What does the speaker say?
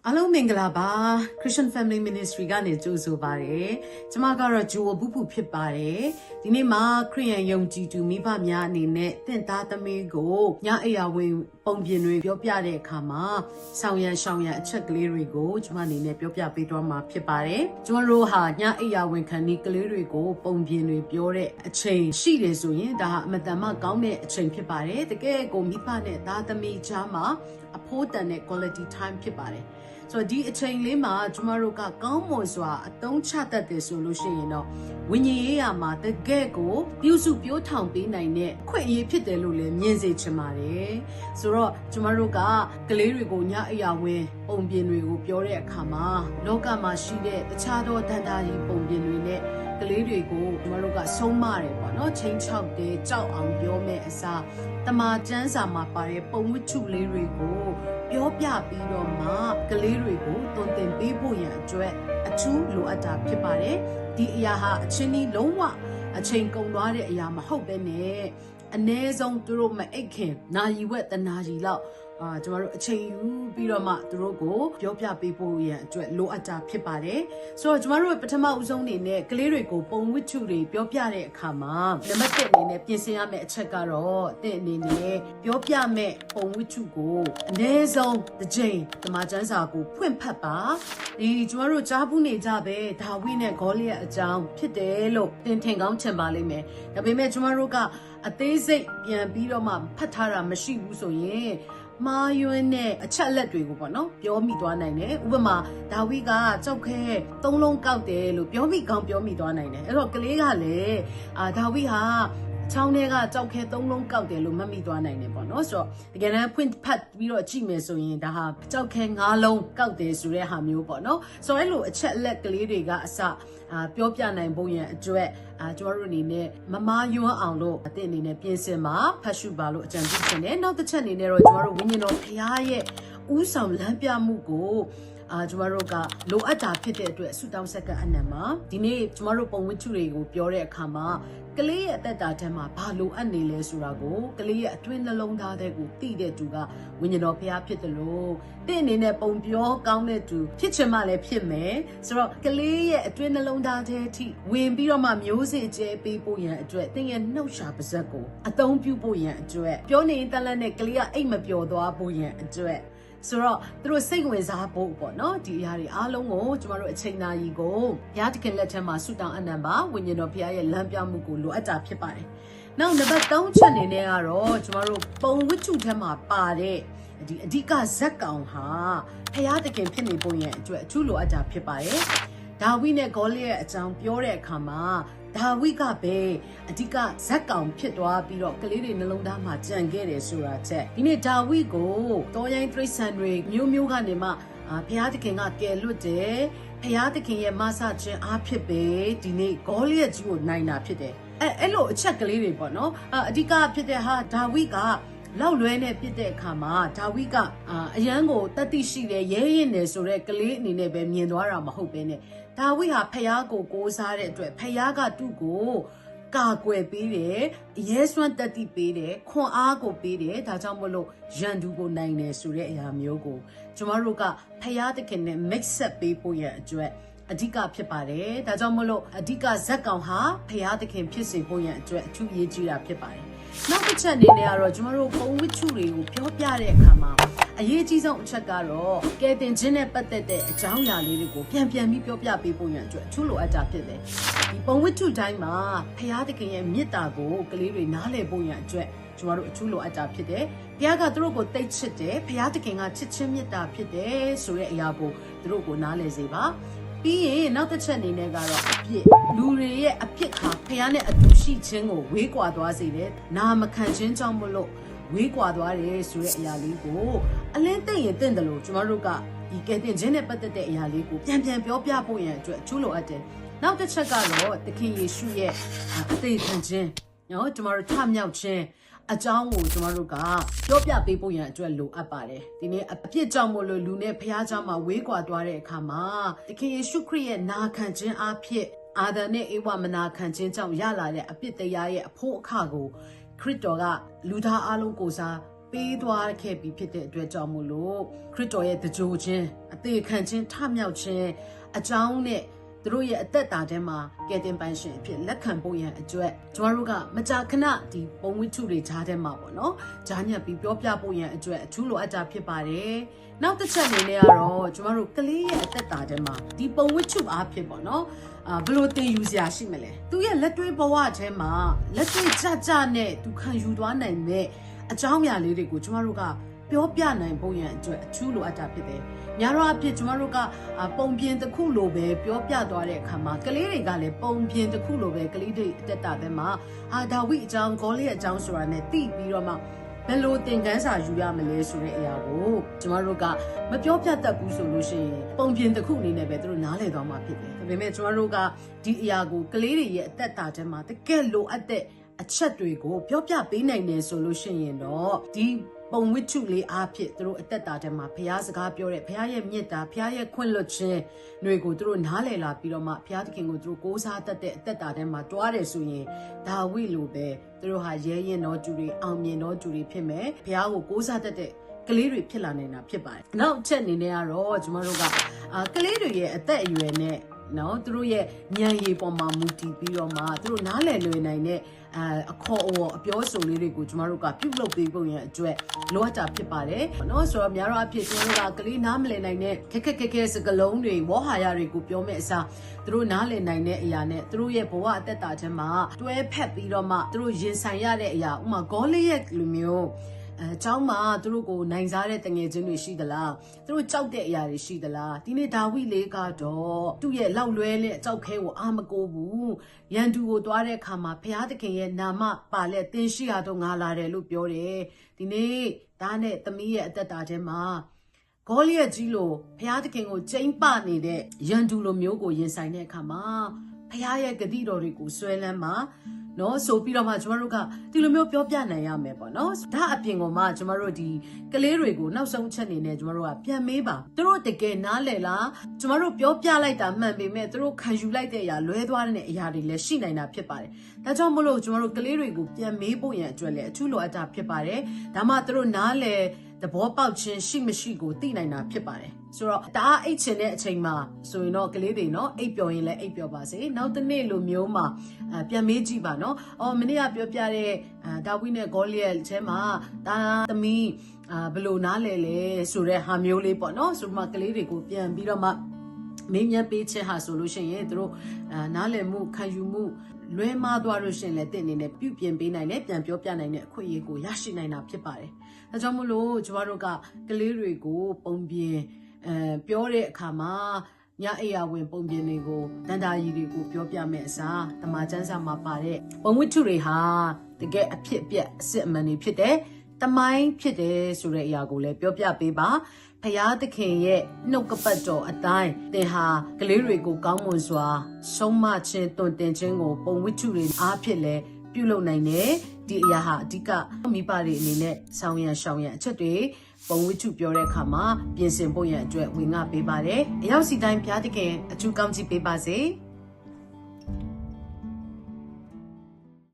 အားလုံးမင်္ဂလာပါ Christian Family Ministry ကနေကြိုဆိုပါရစေ။ကျွန်မကတော့ဂျိုဝဘူးဘူးဖြစ်ပါတယ်။ဒီနေ့မှာခရစ်ယာန်ယုံကြည်သူမိဘများအနေနဲ့တင့်သားသမီးကိုညအိယာဝင်ပုံပြင်တွေပြောပြတဲ့အခါမှာဆောင်ရန်ရှောင်ရန်အချက်ကလေးတွေကိုကျွန်မအနေနဲ့ပြောပြပေးသွားမှာဖြစ်ပါတယ်။ကျွန်တော်တို့ဟာညအိယာဝင်ခံဒီကလေးတွေကိုပုံပြင်တွေပြောတဲ့အချိန်ရှိတယ်ဆိုရင်ဒါဟာအမတန်မှကောင်းတဲ့အချိန်ဖြစ်ပါတယ်။တကယ်ကိုမိဘနဲ့သားသမီးကြားမှာအဖို့တန်တဲ့ quality time ဖြစ်ပါတယ်။ဆိုတော့ဒီအချိန်လေးမှာကျမတို့ကကောင်းမွန်စွာအသုံးချတတ်တယ်ဆိုလို့ရှိရင်တော့ဝိညာဉ်ရေးရာမှာတကယ့်ကိုပြုစုပြောထောင်ပေးနိုင်တဲ့ခွင့်အရေးဖြစ်တယ်လို့လည်းမြင်စေချင်ပါတယ်ဆိုတော့ကျမတို့ကကလေးတွေကိုညအိယာဝင်ပုံပြင်တွေကိုပြောတဲ့အခါမှာလောကမှာရှိတဲ့တခြားသောဒန္တာရီပုံပြင်တွေနဲ့ကလေးတွေကိုကျမတို့ကဆုံးမတယ်ပေါ့နော်ချင်းချောက်တယ်ကြောက်အောင်ပြောမဲ့အစားတမာကျမ်းစာမှာပါတဲ့ပုံဝတ္ထုလေးတွေကိုပြောပြပြီးတော့မှကလေးတွေကိုတုံ့တင်ပေးဖို့ရန်အတွက်အထူးလိုအပ်တာဖြစ်ပါတယ်ဒီအရာဟာအချင်းကြီးလုံးဝအချိန်ကုန်သွားတဲ့အရာမဟုတ်ပဲနဲ့အ ਨੇ ဆုံးသူတို့မအိတ်ခင်နာရီဝက်တနာရီလောက်ကျမတို့အချိန်ယူပြီးတော့မှသူတို့ကိုပြောပြပေးဖို့ရန်အတွက်လိုအပ်တာဖြစ်ပါတယ်ဆိုတော့ကျမတို့ပထမဦးဆုံးအနေနဲ့ကလေးတွေကိုပုံဝတ္ထုတွေပြောပြတဲ့အခါမှာနံပါတ်1အနေနဲ့ပြင်ဆင်ရမယ့်အချက်ကတော့အသင်အနေနဲ့ပြောပြမယ့်ပုံဝတ္ထုကိုအ ਨੇ ဆုံးတစ်ကြိမ်ဓမ္မကျမ်းစာကိုဖွင့်ဖတ်ပါဒီကျမတို့ကြားဘူးနေကြပဲဒါဝိနဲ့ဂေါလိယအကြောင်းဖြစ်တယ်လို့သင်ထင်ကောင်းချင်ပါလိမ့်မယ်ဒါပေမဲ့ကျမတို့ကအသေးစိတ်ပြန်ပြီးတော့မှဖတ်ထားတာမရှိဘူးဆိုရင်မာယွန်းနဲ့အချက်လက်တွေကိုပေါ့နော်ပြောမိသွားနိုင်တယ်ဥပမာဒါဝိကကြောက်ခဲသုံးလုံးကောက်တယ်လို့ပြောမိကောင်းပြောမိသွားနိုင်တယ်အဲ့တော့ကလေးကလည်းဒါဝိဟာချောင်းထဲကကြောက်ခဲသုံးလုံးကောက်တယ်လို့မှတ်မိသွားနိုင်တယ်ပေါ့နော်ဆိုတော့တကယ်တမ်းဖွင့်ဖတ်ပြီးတော့ကြည့်မယ်ဆိုရင်ဒါဟာကြောက်ခဲ9လုံးကောက်တယ်ဆိုတဲ့ဟာမျိုးပေါ့နော်ဆိုတော့အဲ့လိုအချက်လက်ကလေးတွေကအစပြောပြနိုင်ဖို့ရန်အတွက်ကျမတို့အနေနဲ့မမာယွန်းအောင်လို့အသင်အနေနဲ့ပြင်ဆင်ပါဖတ်ရှုပါလို့အကြံပြုချင်တယ်နောက်တစ်ချက်အနေနဲ့တော့ကျမတို့ဝိညာဉ်တော်ဖခင်ရဲ့ဥဆောင်လမ်းပြမှုကိုကျမတို့ကလိုအပ်တာဖြစ်တဲ့အတွက်ဆုတောင်းဆက်ကအနံမှာဒီနေ့ကျမတို့ပုံဝတ္ထုတွေကိုပြောတဲ့အခါမှာကလေးရဲ့အသက်တာထဲမှာဘာလိုအပ်နေလဲဆိုတာကိုကလေးရဲ့အတွင်းနှလုံးသားထဲကိုသိတဲ့သူကဝိညာဉ်တော်ဖခင်ဖြစ်တယ်လို့တင့်အနေနဲ့ပုံပြောကောင်းတဲ့သူဖြစ်ချင်မှလည်းဖြစ်မယ်ဆိုတော့ကလေးရဲ့အတွင်းနှလုံးသားထဲအထိဝင်ပြီးတော့မှမျိုးစေ့ကျဲပေးဖို့ရန်အတွက်တင့်ရဲ့နှုတ်ရှာပါဇက်ကိုအသုံးပြုဖို့ရန်အတွက်ပြောနေတတ်လက်နဲ့ကလေးကအိတ်မပျော်သွားဖို့ရန်အတွက်ဆိုတော့သူတို့စိတ်ဝင်စားဖို့ပေါ့နော်ဒီအရာတွေအားလုံးကိုကျမတို့အချိန်နာရီကိုဘုရားသခင်လက်ထက်မှာဆုတောင်းအနံပါဝိညာဉ်တော်ဘုရားရဲ့လမ်းပြမှုကိုလိုအပ်တာဖြစ်ပါတယ်။နောက်နံပါတ်3ချက်အနေနဲ့ကတော့ကျမတို့ပုံဝတ္ထုထဲမှာပါတဲ့ဒီအဓိကဇက်ကောင်ဟာဘုရားသခင်ဖြစ်နေဖို့ရန်အတွက်အထူးလိုအပ်တာဖြစ်ပါတယ်။ဒါဝိနဲ့ဂေါလိယအကြောင်းပြောတဲ့အခါမှာဒါဝိကပဲအဓိကဇက်ကောင်ဖြစ်သွားပြီးတော့ကလေးတွေနှလုံးသားမှာကြံခဲ့တယ်ဆိုတာချက်ဒီနေ့ဒါဝိကိုတောရိုင်းတိရစ္ဆာန်တွေမျိုးမျိုးကနေမှဘုရားသခင်ကကယ်လွတ်တယ်ဘုရားသခင်ရဲ့မဆခြင်းအားဖြစ်ပဲဒီနေ့ဂေါလိယကြီးကိုနိုင်တာဖြစ်တယ်အဲ့လိုအချက်ကလေးတွေပေါ့နော်အဓိကဖြစ်တဲ့ဟာဒါဝိကလောက်လွဲနဲ့ပြစ်တဲ့အခါမှာဒါဝိကအရန်ကိုတတ်သိရှိတယ်ရဲရင်တယ်ဆိုတဲ့ကလေးအနေနဲ့ပဲမြင်သွားတာမဟုတ်ပဲနဲ့ဒါဝိဟာဖယားကိုကိုးစားတဲ့အတွက်ဖယားကသူ့ကိုကာကွယ်ပေးတယ်ရဲစွမ်းတတ်သိပေးတယ်ခွန်အားကိုပေးတယ်ဒါကြောင့်မလို့ရန်သူကိုနိုင်တယ်ဆိုတဲ့အရာမျိုးကိုကျမတို့ကဖယားသခင်နဲ့ mix up ပေးဖို့ရအတွက်အဓိကဖြစ်ပါတယ်ဒါကြောင့်မလို့အဓိကဇက်ကောင်ဟာဖယားသခင်ဖြစ်စေဖို့ရန်အတွက်အထူးရေးကြီးတာဖြစ်ပါတယ်နောက်တစ်ချက်အနေနဲ့ကတော့ကျမတို့ပုံဝတ္ထုတွေကိုပြောပြတဲ့အခါမှာအရေးကြီးဆုံးအချက်ကတော့ကယ်တင်ခြင်းနဲ့ပတ်သက်တဲ့အကြောင်းအရာလေးတွေကိုပြန်ပြီးပြောပြပေးဖို့ရန်အတွက်အထူးလိုအပ်တာဖြစ်တယ်ဒီပုံဝတ္ထုတိုင်းမှာဘုရားသခင်ရဲ့မေတ္တာကိုကလေးတွေနားလည်ဖို့ရန်အတွက်ကျမတို့အထူးလိုအပ်တာဖြစ်တယ်ဘုရားကသူတို့ကိုတိတ်ချစ်တယ်ဘုရားသခင်ကချစ်ချင်းမေတ္တာဖြစ်တယ်ဆိုတဲ့အရာကိုသူတို့ကိုနားလည်စေပါပြီးရင်နောက်တစ်ချက်အနေနဲ့ကတော့အပြစ်လူတွေရဲ့အပြစ်ခါဖះနဲ့အတူရှိခြင်းကိုဝေးကွာသွားစေတယ်နာမခံခြင်းကြောင့်မလို့ဝေးကွာသွားတယ်ဆိုတဲ့အရာလေးကိုအလင်းသိရင်တင့်တယ်လို့ကျမတို့ကဒီကဲတင်ခြင်းနဲ့ပတ်သက်တဲ့အရာလေးကိုပြန်ပြောပြဖို့ရန်အတွက်အထူးလိုအပ်တယ်နောက်တစ်ချက်ကတော့သခင်ယေရှုရဲ့အသေးခံခြင်းနော်ကျမတို့ထမြောက်ခြင်းအကြောင်းကိုကျမတို့ကပြောပြပေးဖို့ရန်အတွက်လိုအပ်ပါတယ်ဒီနေ့အပြစ်ကြောင့်မို့လို့လူနဲ့ဖះเจ้าမှာဝေးကွာသွားတဲ့အခါမှာသခင်ယေရှုခရစ်ရဲ့နာခံခြင်းအဖြစ်အာဒံနဲ့ဧဝမနာခံခြင်းကြောင့်ရလာတဲ့အပြစ်တရားရဲ့အဖို့အခါကိုခရစ်တော်ကလူသားအလုံးကိုစားပ ပေးသွားခဲ့ပြီးဖြစ်တဲ့အတွက်ကြောင့်မို့လို့ခရစ်တော်ရဲ့တကြိုခြင်းအသေးခံခြင်းထမြောက်ခြင်းအကြောင်းနဲ့သူတို့ရဲ့အသက်တာထဲမှာကယ်တင်ပိုင်ရှင်အဖြစ်လက်ခံဖို့ရန်အတွက်ကျမတို့ကမကြာခဏဒီပုံဝိတ္ထုတွေကြားထဲမှာပေါ့နော်ဂျာညက်ပြီးပြောပြဖို့ရန်အတွက်အထူးလိုအပ်တာဖြစ်ပါတယ်နောက်တစ်ချက်အနေနဲ့ကတော့ကျမတို့ကလေးရဲ့အသက်တာထဲမှာဒီပုံဝိတ္ထုအားဖြင့်ပေါ့နော်ဘယ်လိုသင်ယူစရာရှိမလဲသူရဲ့လက်တွေ့ဘဝထဲမှာလက်တွေ့ကြနဲ့သူခံယူသွားနိုင်တဲ့အကြောင်းအရာလေးတွေကိုကျမတို့ကပြောပြနိုင်ဖို့ရန်အတွက်အထူးလိုအပ်တာဖြစ်တယ်။များတော့အဖြစ်ကျမတို့ကပုံပြင်တစ်ခုလိုပဲပြောပြသွားတဲ့အခါမှာကလေးတွေကလည်းပုံပြင်တစ်ခုလိုပဲကလေးတွေအသက်တာထဲမှာဒါဝိအကြောင်းဂေါလိအကြောင်းဆိုတာနဲ့သိပြီးတော့မှဘယ်လိုသင်ခန်းစာယူရမလဲဆိုတဲ့အရာကိုကျမတို့ကမပြောပြတတ်ဘူးဆိုလို့ရှိရင်ပုံပြင်တစ်ခုအနေနဲ့ပဲသူတို့နားလည်သွားမှာဖြစ်တယ်။ဒါပေမဲ့ကျမတို့ကဒီအရာကိုကလေးတွေရဲ့အသက်တာထဲမှာတကယ်လိုအပ်တဲ့အချက်တွေကိုပြောပြပေးနိုင်တယ်ဆိုလို့ရှိရင်တော့ဒီပုံဝိတ္ထုလေးအားဖြင့်သူတို့အသက်တာထဲမှာဘုရားစကားပြောတဲ့ဘုရားရဲ့မြတ်တာဘုရားရဲ့ခွင့်လွှတ်ခြင်းတွေကိုသူတို့နားလည်လာပြီးတော့မှဘုရားသခင်ကိုသူတို့ကိုးစားတတ်တဲ့အသက်တာထဲမှာတွားတယ်ဆိုရင်ဒါဝိလိုပဲသူတို့ဟာရဲရင်တော်သူတွေအောင်မြင်တော်သူတွေဖြစ်မယ်ဘုရားကိုကိုးစားတတ်တဲ့ကလေးတွေဖြစ်လာနေတာဖြစ်ပါတယ်နောက်အချက်အနေနဲ့ကတော့ကျမတို့ကကလေးတွေရဲ့အသက်အရွယ်နဲ့နော်သူတို့ရဲ့ဉာဏ်ရည်ပေါ်မှာမူတည်ပြီးတော့မှသူတို့နားလည်လွယ်နိုင်တဲ့အခေါ်အဝေါ်အပြောဆိုလေးတွေကိုကျမတို့ကပြုလုပ်ပေးဖို့ရန်အတွက်လိုအပ်တာဖြစ်ပါတယ်နော်ဆိုတော့များတော့အဖြစ်ကျမတို့ကကလေးနားမလည်နိုင်တဲ့ခက်ခဲစကားလုံးတွေဝေါ်ဟာရတွေကိုပြောမဲ့အစားသူတို့နားလည်နိုင်တဲ့အရာနဲ့သူတို့ရဲ့ဘဝအသက်တာထဲမှာတွဲဖက်ပြီးတော့မှသူတို့ရင်ဆိုင်ရတဲ့အရာဥမာဂေါလိရဲ့လူမျိုးအเจ้าမှာသူတို့ကိုနိုင်စားတဲ့တငယ်ချင်းတွေရှိသလားသူတို့ကြောက်တဲ့အရာတွေရှိသလားဒီနေ့ဒါဝိလေးကတော့သူ့ရဲ့လောက်လွဲနဲ့ကြောက်ခဲကိုအာမကိုဘူးရန်သူကိုတွားတဲ့အခါမှာဘုရားသခင်ရဲ့နာမပါလက်သင်ရှိရတော့ငါလာတယ်လို့ပြောတယ်ဒီနေ့ဒါနဲ့သမီးရဲ့အသက်တာထဲမှာဂေါလိယကြီးလိုဘုရားသခင်ကိုကျိန်းပနေတဲ့ရန်သူလိုမျိုးကိုရင်ဆိုင်တဲ့အခါမှာဘုရားရဲ့ဂတိတော်တွေကိုဆွဲလန်းမှာနော်ဆိုပြီးတော့မှကျမတို့ကဒီလိုမျိုးပြောပြနိုင်ရမယ်ပေါ့နော်ဒါအပြင်ကမှကျမတို့ဒီကလေးတွေကိုနောက်ဆုံးချက်အနေနဲ့ကျမတို့ကပြန်မေးပါသူတို့တကယ်နားလည်လားကျမတို့ပြောပြလိုက်တာမှန်ပေမဲ့သူတို့ခံယူလိုက်တဲ့အရာလွဲသွားတဲ့အရာတွေလည်းရှိနိုင်တာဖြစ်ပါတယ်ဒါကြောင့်မလို့ကျမတို့ကလေးတွေကိုပြန်မေးဖို့ရန်အတွက်လည်းအထူးလိုအပ်တာဖြစ်ပါတယ်ဒါမှသူတို့နားလည်သဘောပေါက်ခြင်းရှိမရှိကိုသိနိုင်တာဖြစ်ပါတယ်ဆိုတော့ဒါအိတ်ချင်တဲ့အချိန်မှာဆိုရင်တော့ကလေးတွေနော်အိတ်ပျော်ရင်လည်းအိတ်ပျော်ပါစေနောက်တစ်နေ့လိုမျိုးမှာပြန်မေးကြည့်ပါနော်မနေ့ကပြောပြတဲ့ဒါဝိနဲ့ဂေါလိယထဲမှာဒါသမီးဘယ်လိုနားလဲလဲဆိုတဲ့ဟာမျိုးလေးပေါ့နော်ဆိုမှကလေးတွေကိုပြန်ပြီးတော့မှမင်းမြတ်ပေးခြင်းဟာဆိုလို့ရှိရင်တို့နားလည်မှုခံယူမှုလွဲမှားသွားလို့ရှိရင်လည်းတင့်နေနဲ့ပြုပြင်ပေးနိုင်တယ်ပြန်ပြောပြနိုင်တဲ့အခွင့်အရေးကိုရရှိနိုင်တာဖြစ်ပါတယ်ဒါကြောင့်မို့လို့ကျမတို့ကကလေးတွေကိုပုံပြင်ပြောတဲ့အခါမှာညအိယာဝင်ပုံပြင်တွေကိုတန်တာရီတွေကိုပြောပြမဲ့အစားတမန်ကျမ်းစာမှာပါတဲ့ပုံဝိတ္ထုတွေဟာတကယ်အဖြစ်အပျက်အစစ်အမှန်တွေဖြစ်တယ်တမိုင်းဖြစ်တယ်ဆိုတဲ့အရာကိုလည်းပြောပြပေးပါဖယားသခင်ရဲ့နှုတ်ကပတ်တော်အတိုင်းသင်ဟာကလေးတွေကိုကောင်းမွန်စွာဆုံးမခြင်းတွင်တင်ခြင်းကိုပုံဝိတ္ထုတွေအားဖြင့်လည်းပြုလုပ်နိုင်တယ်ဒီအရာဟာအဓိကမိဘတွေအနေနဲ့ဆောင်ရန်ရှောင်ရန်အချက်တွေပုံဝိတ္ထုပြောတဲ့အခါမှာပြင်ဆင်ဖို့ရန်အတွက်ဝင်ငါပေးပါတယ်အရောက်စီတိုင်းဖယားသခင်အထူးကောင်းချီးပေးပါစေ